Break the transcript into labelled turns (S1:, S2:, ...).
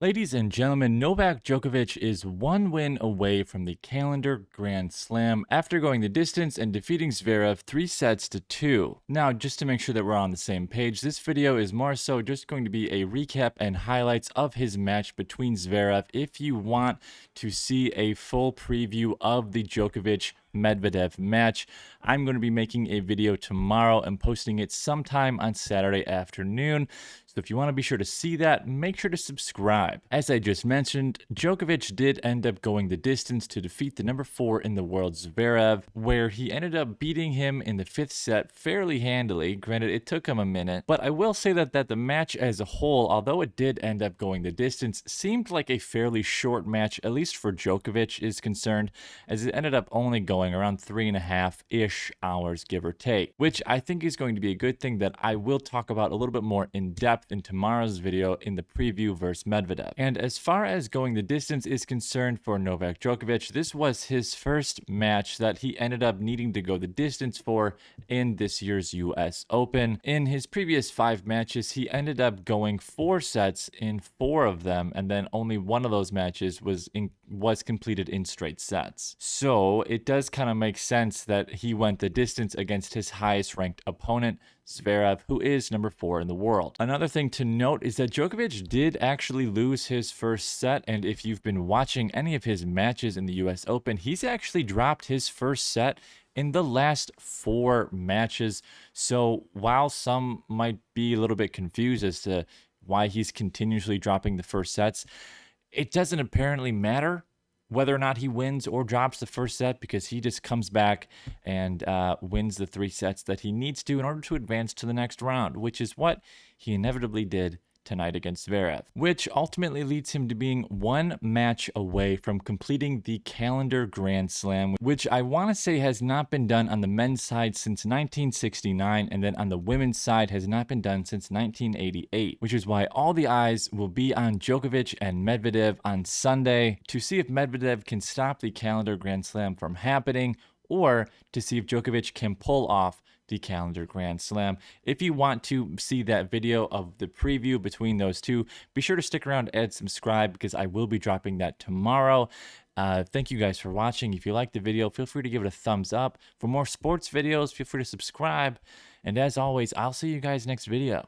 S1: Ladies and gentlemen, Novak Djokovic is one win away from the calendar Grand Slam after going the distance and defeating Zverev 3-2. Now, just to make sure that we're on the same page, this video is more so just going to be a recap and highlights of his match between Zverev. If you want to see a full preview of the Djokovic Medvedev match, I'm going to be making a video tomorrow and posting it sometime on Saturday afternoon. So if you want to be sure to see that, make sure to subscribe. As I just mentioned, Djokovic did end up going the distance to defeat the number 4 in the world, Zverev, where he ended up beating him in the 5th set fairly handily. Granted, it took him a minute, but I will say that the match as a whole, although it did end up going the distance, seemed like a fairly short match, at least for Djokovic is concerned, as it ended up only going around 3.5-ish hours, give or take, which I think is going to be a good thing that I will talk about a little bit more in depth in tomorrow's video in the preview versus Medvedev. And as far as going the distance is concerned for Novak Djokovic, this was his first match that he ended up needing to go the distance for in this year's US Open. In his previous 5 matches, he ended up going 4 sets in 4 of them, and then only one of those matches was completed in straight sets. So it does kind of make sense that he went the distance against his highest ranked opponent, Zverev, who is number 4 in the world. Another thing to note is that Djokovic did actually lose his first set, and if you've been watching any of his matches in the US Open, he's actually dropped his first set in the last 4 matches. So while some might be a little bit confused as to why he's continuously dropping the first sets, it doesn't apparently matter whether or not he wins or drops the first set, because he just comes back and wins the 3 sets that he needs to in order to advance to the next round, which is what he inevitably did tonight against Zverev, which ultimately leads him to being 1 match away from completing the calendar Grand Slam, which I want to say has not been done on the men's side since 1969, and then on the women's side has not been done since 1988, which is why all the eyes will be on Djokovic and Medvedev on Sunday to see if Medvedev can stop the calendar Grand Slam from happening, or to see if Djokovic can pull off the calendar Grand Slam. If you want to see that video of the preview between those two, be sure to stick around and subscribe, because I will be dropping that tomorrow. Thank you guys for watching. If you liked the video, feel free to give it a thumbs up. For more sports videos, feel free to subscribe. And as always, I'll see you guys next video.